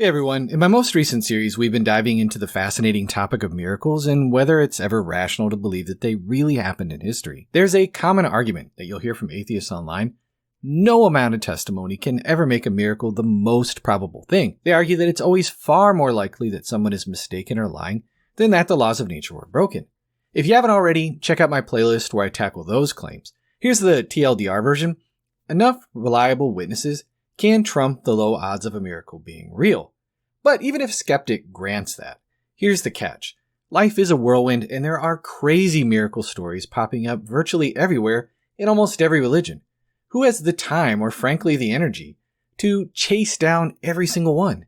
Hey everyone, in my most recent series, we've been diving into the fascinating topic of miracles and whether it's ever rational to believe that they really happened in history. There's a common argument that you'll hear from atheists online. No amount of testimony can ever make a miracle the most probable thing. They argue that it's always far more likely that someone is mistaken or lying than that the laws of nature were broken. If you haven't already, check out my playlist where I tackle those claims. Here's the TLDR version. Enough reliable witnesses can trump the low odds of a miracle being real. But even if a skeptic grants that, here's the catch. Life is a whirlwind and there are crazy miracle stories popping up virtually everywhere in almost every religion. Who has the time or frankly the energy to chase down every single one?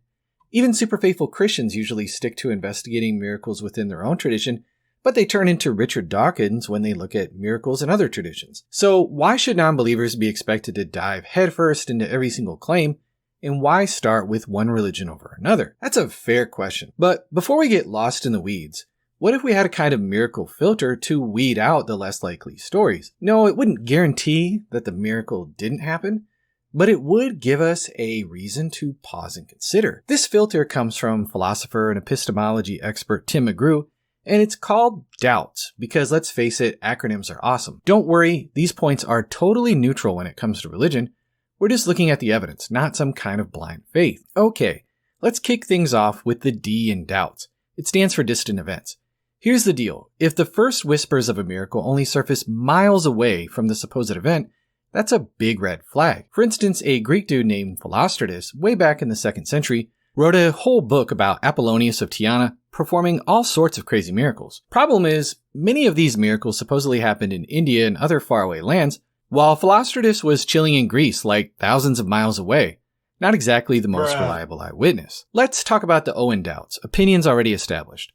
Even super faithful Christians usually stick to investigating miracles within their own tradition, but they turn into Richard Dawkins when they look at miracles in other traditions. So why should non-believers be expected to dive headfirst into every single claim? And why start with one religion over another? That's a fair question. But before we get lost in the weeds, what if we had a kind of miracle filter to weed out the less likely stories? No, it wouldn't guarantee that the miracle didn't happen, but it would give us a reason to pause and consider. This filter comes from philosopher and epistemology expert Tim McGrew, and it's called doubts because, let's face it, acronyms are awesome. Don't worry, these points are totally neutral when it comes to religion. We're just looking at the evidence, not some kind of blind faith. Okay, let's kick things off with the D in doubts. It stands for distant events. Here's the deal. If the first whispers of a miracle only surface miles away from the supposed event, that's a big red flag. For instance, a Greek dude named Philostratus, way back in the 2nd century, wrote a whole book about Apollonius of Tyana performing all sorts of crazy miracles. Problem is, many of these miracles supposedly happened in India and other faraway lands, while Philostratus was chilling in Greece like thousands of miles away. Not exactly the most reliable eyewitness. Let's talk about the O in doubts, opinions already established.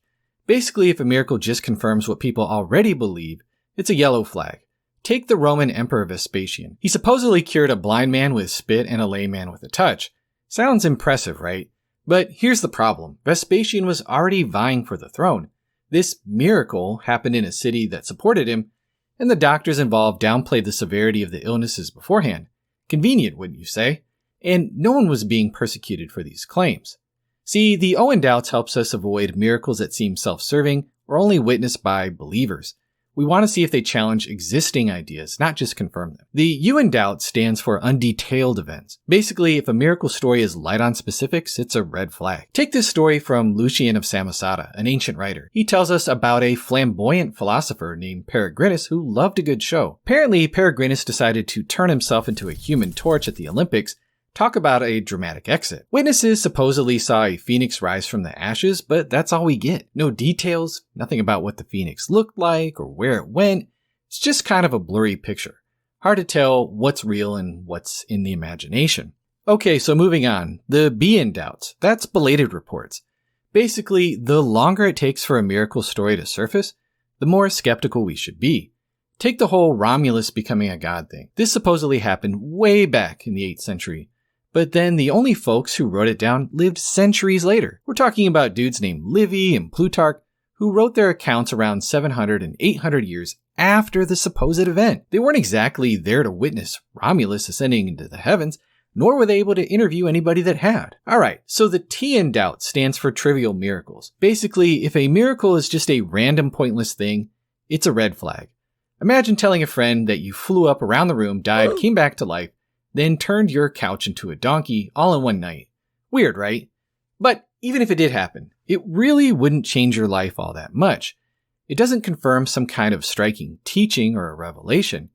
Basically, if a miracle just confirms what people already believe, it's a yellow flag. Take the Roman Emperor Vespasian. He supposedly cured a blind man with spit and a lame man with a touch. Sounds impressive, right? But here's the problem. Vespasian was already vying for the throne. This miracle happened in a city that supported him, and the doctors involved downplayed the severity of the illnesses beforehand. Convenient, wouldn't you say? And no one was being persecuted for these claims. See, the O in doubts helps us avoid miracles that seem self-serving or only witnessed by believers. We want to see if they challenge existing ideas, not just confirm them. The U in doubt stands for undetailed events. Basically, if a miracle story is light on specifics, it's a red flag. Take this story from Lucian of Samosata, an ancient writer. He tells us about a flamboyant philosopher named Peregrinus who loved a good show. Apparently, Peregrinus decided to turn himself into a human torch at the Olympics. Talk about a dramatic exit. Witnesses supposedly saw a phoenix rise from the ashes, but that's all we get. No details, nothing about what the phoenix looked like or where it went. It's just kind of a blurry picture. Hard to tell what's real and what's in the imagination. Okay, so moving on. The B in doubts. That's belated reports. Basically, the longer it takes for a miracle story to surface, the more skeptical we should be. Take the whole Romulus becoming a god thing. This supposedly happened way back in the 8th century. But then the only folks who wrote it down lived centuries later. We're talking about dudes named Livy and Plutarch who wrote their accounts around 700 and 800 years after the supposed event. They weren't exactly there to witness Romulus ascending into the heavens, nor were they able to interview anybody that had. Alright, so the T in doubt stands for trivial miracles. Basically, if a miracle is just a random pointless thing, it's a red flag. Imagine telling a friend that you flew up around the room, died, came back to life, then turned your couch into a donkey all in one night. Weird, right? But even if it did happen, it really wouldn't change your life all that much. It doesn't confirm some kind of striking teaching or a revelation.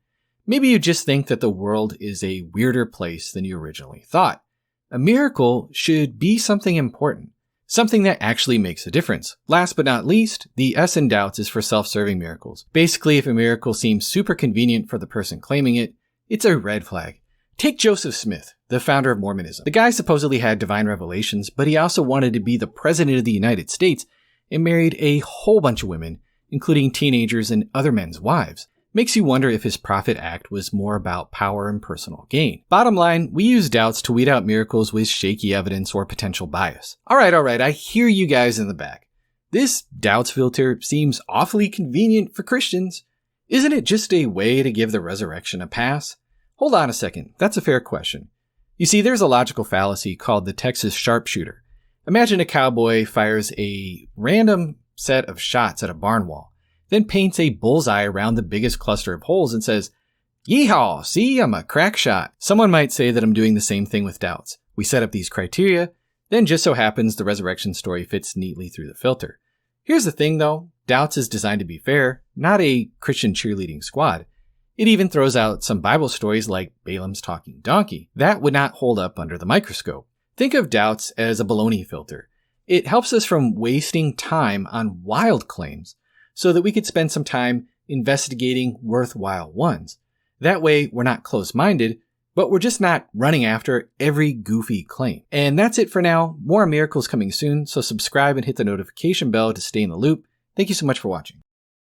Maybe you just think that the world is a weirder place than you originally thought. A miracle should be something important, something that actually makes a difference. Last but not least, the S in doubts is for self-serving miracles. Basically, if a miracle seems super convenient for the person claiming it, it's a red flag. Take Joseph Smith, the founder of Mormonism. The guy supposedly had divine revelations, but he also wanted to be the president of the United States and married a whole bunch of women, including teenagers and other men's wives. Makes you wonder if his prophet act was more about power and personal gain. Bottom line, we use doubts to weed out miracles with shaky evidence or potential bias. Alright, I hear you guys in the back. This doubts filter seems awfully convenient for Christians. Isn't it just a way to give the resurrection a pass? Hold on a second, that's a fair question. You see, there's a logical fallacy called the Texas sharpshooter. Imagine a cowboy fires a random set of shots at a barn wall, then paints a bullseye around the biggest cluster of holes and says, "Yeehaw, see, I'm a crack shot." Someone might say that I'm doing the same thing with doubts. We set up these criteria, then just so happens the resurrection story fits neatly through the filter. Here's the thing though, Doubts is designed to be fair, not a Christian cheerleading squad. It even throws out some Bible stories like Balaam's talking donkey. That would not hold up under the microscope. Think of Doubts as a baloney filter. It helps us from wasting time on wild claims so that we could spend some time investigating worthwhile ones. That way, we're not close-minded, but we're just not running after every goofy claim. And that's it for now. More miracles coming soon, so subscribe and hit the notification bell to stay in the loop. Thank you so much for watching.